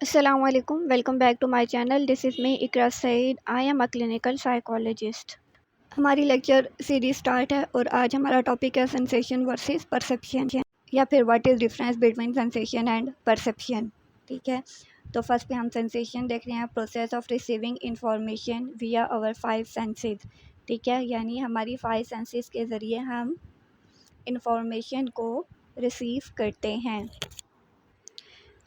Assalamualaikum. Welcome back to my channel. This is me Ikra Saeed. I am a clinical psychologist. हमारी lecture series start है और आज हमारा topic है sensation versus perception या फिर what is difference between sensation and perception. ठीक है, तो फर्स्ट पे हम सेंसेशन देख रहे हैं, प्रोसेस ऑफ रिसीविंग इंफॉर्मेशन विया आवर 5 सेंसेस। ठीक है, यानी हमारी 5 सेंसेस के ज़रिए हम इंफॉर्मेशन को रिसीव करते हैं,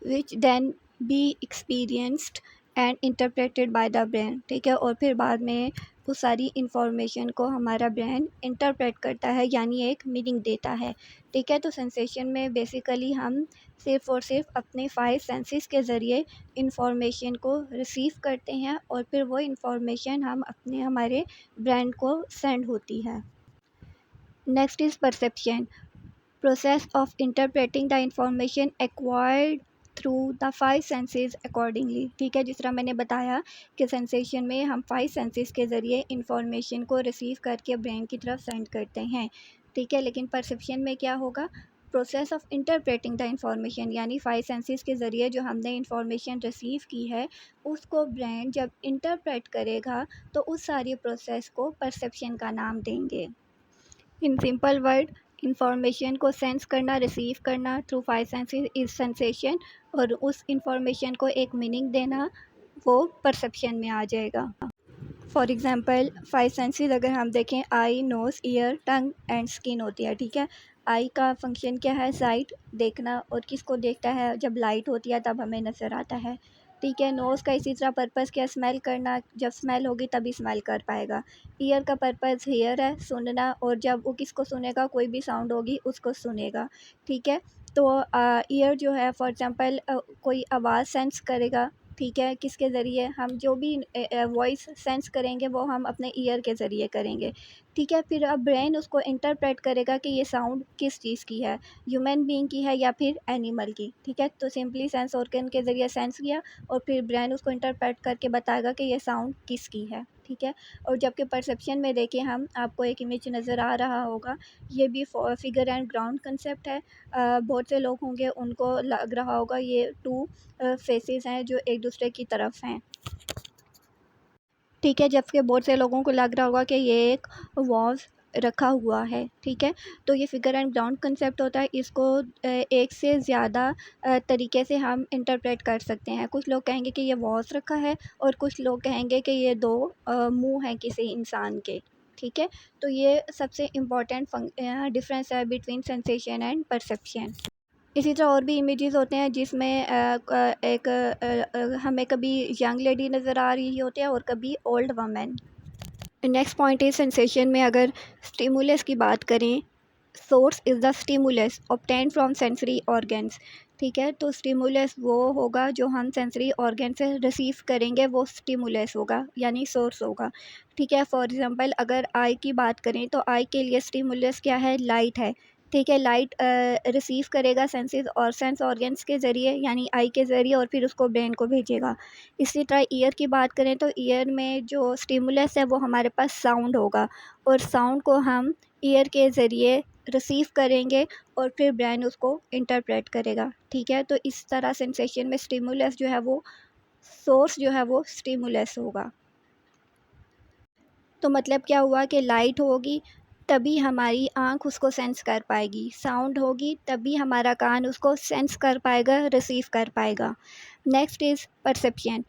which then be experienced and interpreted by the brain. ठीक है, और फिर बाद में उस सारी इंफॉर्मेशन को हमारा ब्रेन इंटरप्रेट करता है, यानी एक मीनिंग देता है। ठीक है, तो सेंसेशन में बेसिकली हम सिर्फ़ और सिर्फ अपने 5 सेंसेस के ज़रिए इंफॉर्मेशन को रिसीव करते हैं और फिर वो इंफॉर्मेशन हमारे ब्रेन को सेंड होती है। Next is perception, process of interpreting the information acquired through the 5 senses accordingly। ठीक है, जिस तरह मैंने बताया कि सेंसेशन में हम 5 सेंसेस के ज़रिए इंफॉर्मेशन को रिसीव करके ब्रेन की तरफ सेंड करते हैं। ठीक है, लेकिन परसेप्शन में क्या होगा, process of interpreting the information, यानी 5 सेंसेस के ज़रिए जो हमने इंफॉर्मेशन रिसीव की है उसको ब्रेन जब इंटरप्रेट करेगा तो उस सारी प्रोसेस को परसेप्शन का नाम देंगे। इन सिंपल वर्ड, इंफॉर्मेशन को सेंस करना, रिसीव करना थ्रू 5 सेंसेस इज सेंसेशन, और उस इंफॉर्मेशन को एक मीनिंग देना वो परसेप्शन में आ जाएगा। फॉर एग्ज़ाम्पल 5 सेंसेस अगर हम देखें, eye, nose, ear, tongue and skin होती है। ठीक है, आई का फंक्शन क्या है, साइट, देखना, और किसको देखता है, जब लाइट होती है तब हमें नज़र आता है। ठीक है, नोज़ का इसी तरह पर्पज़ क्या है, स्मेल करना, जब स्मेल होगी तभी स्मेल कर पाएगा। ईयर का पर्पज़ हेयर है, सुनना, और जब वो किसको सुनेगा, कोई भी साउंड होगी उसको सुनेगा। ठीक है, तो ईयर जो है फॉर एग्ज़ाम्पल कोई आवाज़ सेंस करेगा। ठीक है, किसके ज़रिए, हम जो भी वॉइस सेंस करेंगे वो हम अपने ईयर के ज़रिए करेंगे। ठीक है, फिर अब ब्रेन उसको इंटरप्रेट करेगा कि ये साउंड किस चीज़ की है, ह्यूमन बीइंग की है या फिर एनिमल की। ठीक है, तो सिंपली सेंस ऑर्गन के ज़रिए सेंस किया और फिर ब्रेन उसको इंटरप्रेट करके बताएगा कि ये साउंड किसकी है। ठीक है, और जबकि परसेप्शन में देखिए, हम आपको एक इमेज नज़र आ रहा होगा, ये भी फिगर एंड ग्राउंड कंसेप्ट है। बहुत से लोग होंगे उनको लग रहा होगा ये 2 फेसेस हैं जो एक दूसरे की तरफ हैं। ठीक है, जबकि बहुत से लोगों को लग रहा होगा कि ये एक वॉज रखा हुआ है। ठीक है, तो ये फिगर एंड ग्राउंड कंसेप्ट होता है, इसको एक से ज़्यादा तरीके से हम इंटरप्रेट कर सकते हैं। कुछ लोग कहेंगे कि ये वॉज रखा है और कुछ लोग कहेंगे कि ये 2 मुँह हैं किसी इंसान के। ठीक है, तो ये सबसे इम्पॉर्टेंट डिफरेंस है बिटवीन सेंसेशन एंड परसेप्शन। इसी तरह और भी इमेजेस होते हैं जिसमें हमें कभी यंग लेडी नज़र आ रही होती है और कभी old women. Next point is sensation में अगर स्टिमुलस की बात करें, source is the stimulus obtain from sensory organs. ठीक है, तो स्टिमुलस वो होगा जो हम सेंसरी ऑर्गन से रिसीव करेंगे, वो स्टिमुलस होगा यानी सोर्स होगा। ठीक है, फॉर एग्ज़ाम्पल अगर आई की बात करें तो आई के लिए स्टिमुलस क्या है, लाइट है। ठीक है, लाइट रिसीव करेगा सेंसेस और सेंस ऑर्गन्स के ज़रिए, यानी आई के ज़रिए, और फिर उसको ब्रेन को भेजेगा। इसी तरह ईयर की बात करें तो ईयर में जो स्टिमुलस है वो हमारे पास साउंड होगा, और साउंड को हम ईयर के ज़रिए रिसीव करेंगे और फिर ब्रेन उसको इंटरप्रेट करेगा। ठीक है, तो इस तरह सेंसेशन में स्टिमुलस जो है वो सोर्स जो है वो स्टिमुलस होगा। तो मतलब क्या हुआ कि लाइट होगी तभी हमारी आँख उसको सेंस कर पाएगी, साउंड होगी तभी हमारा कान उसको सेंस कर पाएगा, रिसीव कर पाएगा। Next is perception,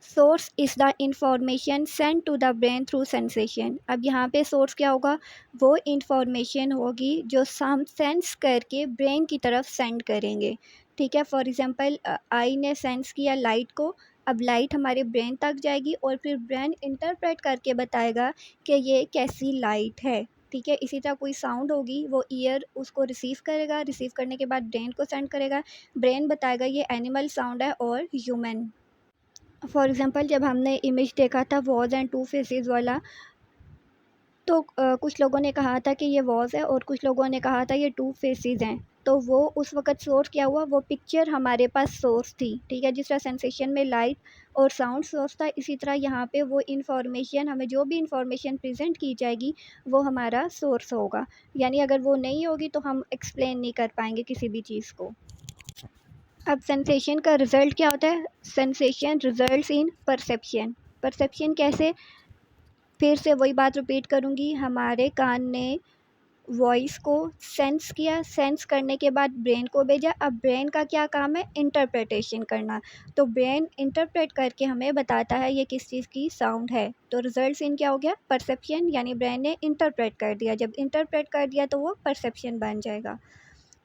source is the information send to the brain through sensation. अब यहाँ पे सोर्स क्या होगा, वो इंफॉर्मेशन होगी जो हम सेंस करके ब्रेन की तरफ सेंड करेंगे। ठीक है, फॉर एग्ज़ाम्पल आई ने सेंस किया लाइट को, अब लाइट हमारे ब्रेन तक जाएगी और फिर ब्रेन इंटरप्रेट करके बताएगा कि ये कैसी लाइट है। ठीक है, इसी तरह कोई साउंड होगी, वो ईयर उसको रिसीव करेगा, रिसीव करने के बाद ब्रेन को सेंड करेगा, ब्रेन बताएगा ये एनिमल साउंड है और ह्यूमन। फॉर एग्ज़ाम्पल जब हमने इमेज देखा था वॉज एंड 2 फेसेस वाला, तो कुछ लोगों ने कहा था कि ये वॉज है और कुछ लोगों ने कहा था ये 2 फेसेस हैं। तो वो उस वक़्त सोर्स क्या हुआ, वो पिक्चर हमारे पास सोर्स थी। ठीक है, जिस तरह सेंसेशन में लाइट और साउंड सोर्स था, इसी तरह यहाँ पे वो इन्फॉर्मेशन, हमें जो भी इन्फॉर्मेशन प्रेज़ेंट की जाएगी वो हमारा सोर्स होगा। यानी अगर वो नहीं होगी तो हम एक्सप्लेन नहीं कर पाएँगे किसी भी चीज़ को। अब सेंसेशन का रिज़ल्ट क्या होता है? Sensation results in perception. Perception कैसे? फिर से वही बात रिपीट करूँगी, हमारे कान ने वॉइस को सेंस किया, सेंस करने के बाद ब्रेन को भेजा। अब ब्रेन का क्या काम है? इंटरप्रिटेशन करना। तो ब्रेन इंटरप्रेट करके हमें बताता है ये किस चीज़ की साउंड है। तो रिजल्ट्स इन क्या हो गया? परसेप्शन, यानी ब्रेन ने इंटरप्रेट कर दिया। जब इंटरप्रेट कर दिया तो वो परसेप्शन बन जाएगा।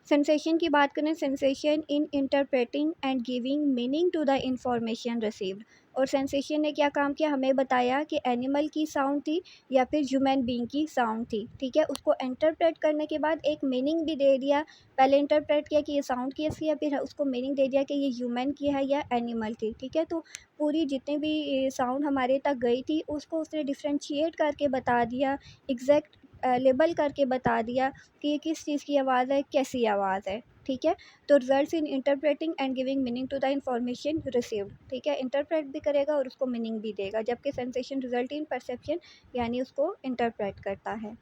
सेंसेशन की बात करें, sensation in interpreting and giving meaning to the information received. और सेंसेशन ने क्या काम किया? हमें बताया कि एनिमल की साउंड थी या फिर ह्यूमन बीइंग की साउंड थी। ठीक है, उसको इंटरप्रेट करने के बाद एक मीनिंग भी दे दिया। पहले इंटरप्रेट किया कि ये साउंड कैसी है, फिर उसको मीनिंग दे दिया कि ये ह्यूमन की है या एनिमल की। ठीक है, तो पूरी जितनी भी साउंड हमारे तक गई थी उसको उसने डिफ्रेंशिएट करके बता दिया, एग्जैक्ट लेबल करके बता दिया कि ये किस चीज़ की आवाज़ है, कैसी आवाज़ है। ठीक है, तो results in interpreting and giving meaning to the information received. ठीक है, इंटरप्रेट भी करेगा और उसको मीनिंग भी देगा, जबकि सेंसेशन रिजल्ट इन परसेप्शन, यानी उसको इंटरप्रेट करता है।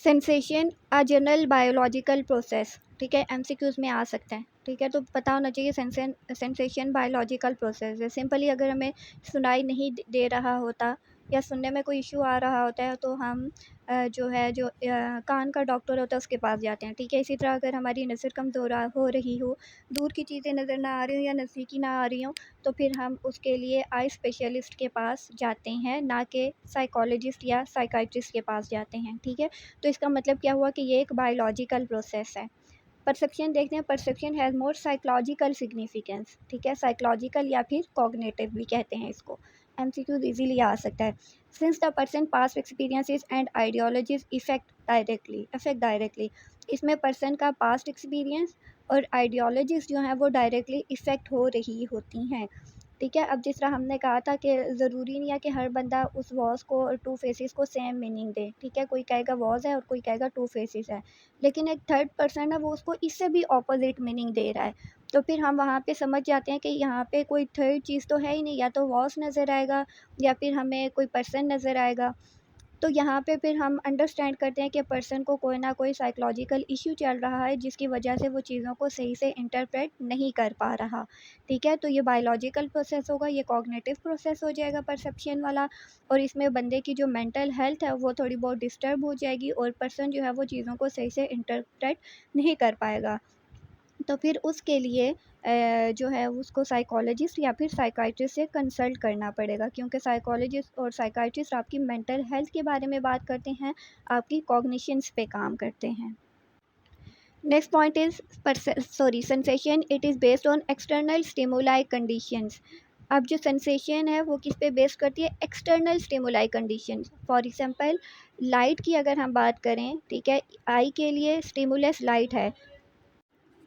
Sensation a general biological process. ठीक है, एमसीक्यूज़ में आ सकता है। ठीक है, तो पता होना चाहिए सेंसेशन बायोलॉजिकल प्रोसेस है। सिंपली अगर हमें सुनाई नहीं दे रहा होता या सुनने में कोई इशू आ रहा होता है तो हम जो कान का डॉक्टर होता है उसके पास जाते हैं। ठीक है, इसी तरह अगर हमारी नज़र कमज़ोर हो रही हो, दूर की चीज़ें नज़र ना आ रही हो या नज़दीकी ना आ रही हो, तो फिर हम उसके लिए आई स्पेशलिस्ट के पास जाते हैं, ना कि साइकोलॉजिस्ट या साइकाइट्रिस्ट के पास जाते हैं। ठीक है, तो इसका मतलब क्या हुआ कि ये एक बायोलॉजिकल प्रोसेस है। परसेप्शन देखते हैं, perception has more psychological significance. ठीक है, साइकोलॉजिकल या फिर कॉग्निटिव भी कहते हैं इसको। एमसीक्यूज इजीली आ सकता है। Since the person past experiences and ideologies affect directly. इसमें पर्सन का पास्ट एक्सपीरियंस और आइडियोलॉजीज जो हैं वो डायरेक्टली इफ़ेक्ट हो रही होती हैं। ठीक है, अब जिस तरह हमने कहा था कि ज़रूरी नहीं है कि हर बंदा उस वॉज़ को और टू फेसेस को सेम मीनिंग दे। ठीक है, कोई कहेगा वॉज़ है और कोई कहेगा टू फेसेस है, लेकिन एक थर्ड पर्सन है वो उसको इससे भी ऑपोजिट मीनिंग दे रहा है। तो फिर हम वहाँ पे समझ जाते हैं कि यहाँ पे कोई थर्ड चीज़ तो है ही नहीं, या तो वॉज़ नज़र आएगा या फिर हमें कोई पर्सन नज़र आएगा। तो यहाँ पे फिर हम अंडरस्टैंड करते हैं कि पर्सन को कोई ना कोई साइकोलॉजिकल इश्यू चल रहा है जिसकी वजह से वो चीज़ों को सही से इंटरप्रेट नहीं कर पा रहा। ठीक है, तो ये बायोलॉजिकल प्रोसेस होगा, ये कॉग्निटिव प्रोसेस हो जाएगा परसेप्शन वाला। और इसमें बंदे की जो मेंटल हेल्थ है वो थोड़ी बहुत डिस्टर्ब हो जाएगी और पर्सन जो है वो चीज़ों को सही से इंटरप्रेट नहीं कर पाएगा। तो फिर उसके लिए जो है उसको साइकोलॉजिस्ट या फिर साइकाइट्रिस्ट से कंसल्ट करना पड़ेगा, क्योंकि साइकोलॉजिस्ट और साइकाइट्रिस्ट आपकी मेंटल हेल्थ के बारे में बात करते हैं, आपकी कॉग्निशंस पे काम करते हैं। Next point is sensation it is based on external stimuli conditions. अब जो सेंसेशन है वो किस पे बेस्ड करती है? External stimuli conditions. For example light की अगर हम बात करें, ठीक है, आई के लिए स्टिमुलस लाइट है।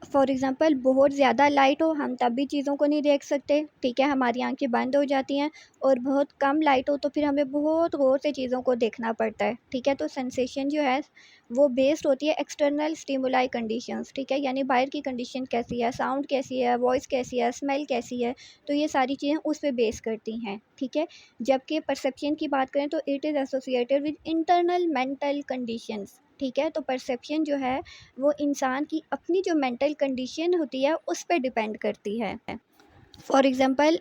फॉर एग्ज़ाम्पल बहुत ज़्यादा लाइट हो हम तब भी चीज़ों को नहीं देख सकते। ठीक है, हमारी आंखें बंद हो जाती हैं। और बहुत कम लाइट हो तो फिर हमें बहुत गौर से चीज़ों को देखना पड़ता है। ठीक है, तो सेंसेशन जो है वो बेस्ड होती है एक्सटर्नल स्टिमुलाई कंडीशंस। ठीक है, यानी बाहर की कंडीशन कैसी है, साउंड कैसी है, वॉइस कैसी है, स्मेल कैसी है, तो ये सारी चीज़ें उस पर बेस करती हैं। ठीक है, जबकि परसेप्शन की बात करें तो it is associated with internal mental conditions. ठीक है, तो परसेप्शन जो है वो इंसान की अपनी जो मेंटल कंडीशन होती है उस पे डिपेंड करती है। For example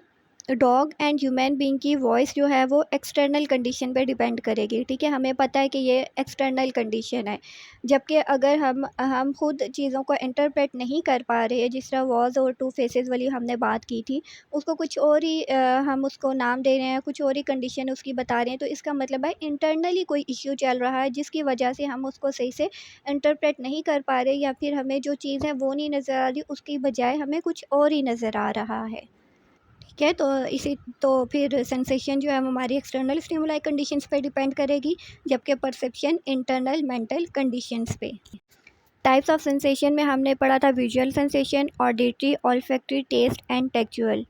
dog and human being की वॉइस जो है वो एक्सटर्नल कंडीशन पे डिपेंड करेगी। ठीक है, हमें पता है कि ये एक्सटर्नल कंडीशन है, जबकि अगर हम खुद चीज़ों को इंटरप्रेट नहीं कर पा रहे हैं, जिस तरह वॉज और टू फेसेस वाली हमने बात की थी, उसको कुछ और ही हम उसको नाम दे रहे हैं, कुछ और ही कंडीशन उसकी बता रहे हैं, तो इसका मतलब है इंटरनली कोई इश्यू चल रहा है जिसकी वजह से हम उसको सही से इंटरप्रेट नहीं कर पा रहे, या फिर हमें जो चीज़ है वो नहीं नज़र आ रही, उसकी बजाय हमें कुछ और ही नज़र आ रहा है। ठीक है, तो फिर सेंसेशन जो है वो हमारी एक्सटर्नल स्टिमुलाई कंडीशंस पे डिपेंड करेगी, जबकि परसेप्शन इंटरनल मेंटल कंडीशंस पे। टाइप्स ऑफ सेंसेशन में हमने पढ़ा था visual sensation, auditory, olfactory, taste and tactual.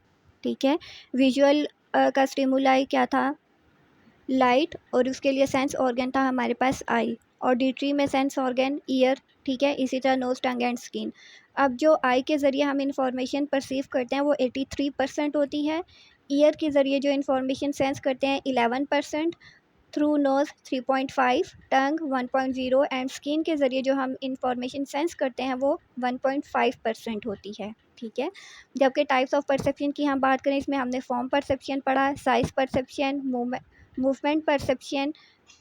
ठीक है, विजुअल का स्टिमुलाई क्या था? लाइट, और उसके लिए सेंस ऑर्गन था हमारे पास आई। ऑडिटरी में सेंस ऑर्गन ईयर। ठीक है, इसी तरह नोज, टंग एंड स्किन। अब जो आई के ज़रिए हम इंफॉर्मेशन परसीव करते हैं वो 83% होती है। ईयर के ज़रिए जो इंफॉर्मेशन सेंस करते हैं 11%, through nose 3.5, tongue 1.0 and skin के ज़रिए जो हम इंफॉर्मेशन सेंस करते हैं वो 1.5% होती है। ठीक है। जबकि टाइप्स ऑफ परसेप्शन की हम बात करें, इसमें हमने फॉर्म परसेप्शन पढ़ा, साइज़ परसेप्शन, मूवमेंट परसेप्शन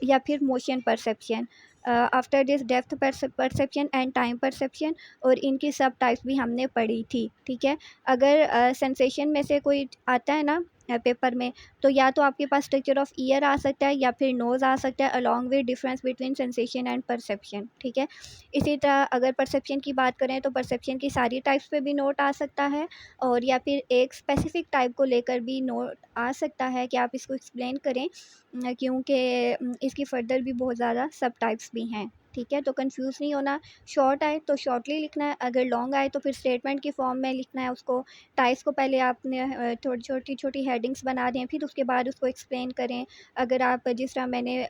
या फिर motion perception. After this depth perception and time perception, और इनकी सब टाइप्स भी हमने पढ़ी थी। ठीक है। अगर सेंसेशन में से कोई आता है ना पेपर में, तो या तो आपके पास स्ट्रक्चर ऑफ ईयर आ सकता है या फिर नोज़ आ सकता है, along with difference between sensation and perception. ठीक है। इसी तरह अगर परसेप्शन की बात करें तो परसेप्शन की सारी टाइप्स पे भी नोट आ सकता है, और या फिर एक स्पेसिफिक टाइप को लेकर भी नोट आ सकता है कि आप इसको एक्सप्लेन करें, क्योंकि इसकी फ़र्दर भी बहुत ज़्यादा सब टाइप्स भी हैं। ठीक है। तो कंफ्यूज नहीं होना। शॉर्ट आए तो शॉर्टली लिखना है, अगर लॉन्ग आए तो फिर स्टेटमेंट की फॉर्म में लिखना है उसको। टाइप्स को पहले आपने थोड़ी छोटी छोटी हेडिंग्स बना दें, फिर उसके बाद उसको एक्सप्लेन करें। अगर आप जिस तरह मैंने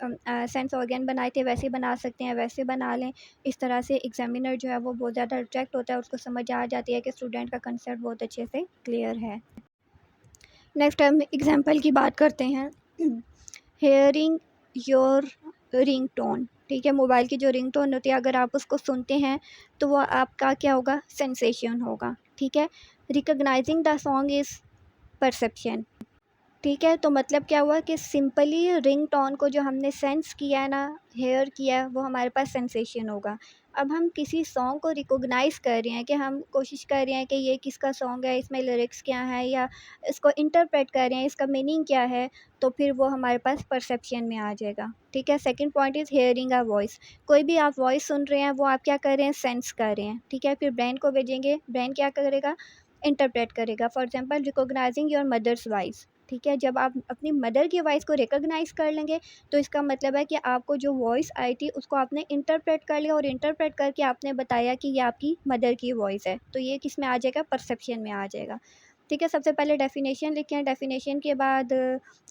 सेंस ऑर्गन बनाए थे वैसे बना सकते हैं, वैसे बना लें। इस तरह से एग्जामिनर जो है वो बहुत ज़्यादा अट्रैक्ट होता है, उसको समझ आ जाती है कि स्टूडेंट का कंसेप्ट बहुत अच्छे से क्लियर है। नेक्स्ट हम एग्जाम्पल की बात करते हैं। Hearing your ring tone. ठीक है। मोबाइल की जो रिंग टोन होती है, अगर आप उसको सुनते हैं तो वो आपका क्या होगा, सेंसेशन होगा। ठीक है। Recognising the song is perception. ठीक है। तो मतलब क्या हुआ कि सिंपली रिंग टोन को जो हमने सेंस किया है ना, हेयर किया है, वो हमारे पास सेंसेशन होगा। अब हम किसी सॉन्ग को रिकॉग्नाइज़ कर रहे हैं, कि हम कोशिश कर रहे हैं कि ये किसका सॉन्ग है, इसमें लिरिक्स क्या है, या इसको इंटरप्रेट कर रहे हैं, इसका मीनिंग क्या है, तो फिर वो हमारे पास परसेप्शन में आ जाएगा। ठीक है। Second point is hearing a voice. कोई भी आप वॉइस सुन रहे हैं, वो आप क्या कर रहे हैं, सेंस कर रहे हैं। ठीक है। फिर ब्रेन को भेजेंगे, ब्रेन क्या करेगा, इंटरप्रेट करेगा। For example recognising your mother's voice. ठीक है। जब आप अपनी मदर की वॉइस को रिकॉग्नाइज़ कर लेंगे, तो इसका मतलब है कि आपको जो वॉइस आई थी उसको आपने इंटरप्रेट कर लिया, और इंटरप्रेट करके आपने बताया कि ये आपकी मदर की वॉइस है। तो ये किस में आ जाएगा, परसेप्शन में आ जाएगा। ठीक है। सबसे पहले डेफिनेशन लिखें, डेफिनेशन के बाद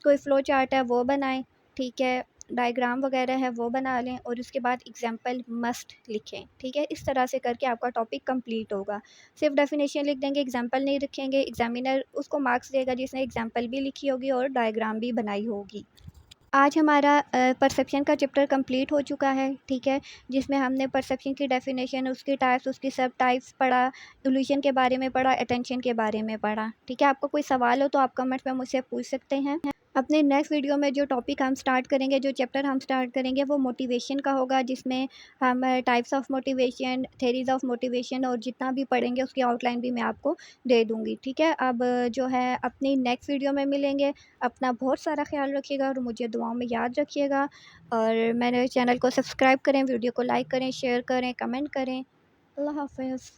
कोई फ़्लो चार्ट है वो बनाएं। ठीक है। डायग्राम वगैरह है वो बना लें, और उसके बाद एग्जाम्पल मस्ट लिखें। ठीक है। इस तरह से करके आपका टॉपिक कंप्लीट होगा। सिर्फ डेफिनेशन लिख देंगे, एग्जाम्पल नहीं लिखेंगे, एग्जामिनर उसको मार्क्स देगा जिसने एग्जाम्पल भी लिखी होगी और डायग्राम भी बनाई होगी। आज हमारा परसेप्शन का चैप्टर कंप्लीट हो चुका है। ठीक है। जिसमें हमने परसेप्शन की डेफिनेशन, उसकी टाइप्स, उसकी सब टाइप्स पढ़ा, इल्यूजन के बारे में पढ़ा, अटेंशन के बारे में पढ़ा। ठीक है। आपको कोई सवाल हो तो आप कमेंट में मुझसे पूछ सकते हैं। अपने नेक्स्ट वीडियो में जो टॉपिक हम स्टार्ट करेंगे, जो चैप्टर हम स्टार्ट करेंगे, वो मोटिवेशन का होगा, जिसमें हम types of motivation, theories of motivation, और जितना भी पढ़ेंगे उसकी आउटलाइन भी मैं आपको दे दूँगी। ठीक है। अब जो है अपनी नेक्स्ट वीडियो में मिलेंगे। अपना बहुत सारा ख्याल रखिएगा और मुझे दुआओं में याद रखिएगा, और मेरे चैनल को सब्सक्राइब करें, वीडियो को लाइक करें, शेयर करें, कमेंट करें। अल्लाह हाफ़िज़।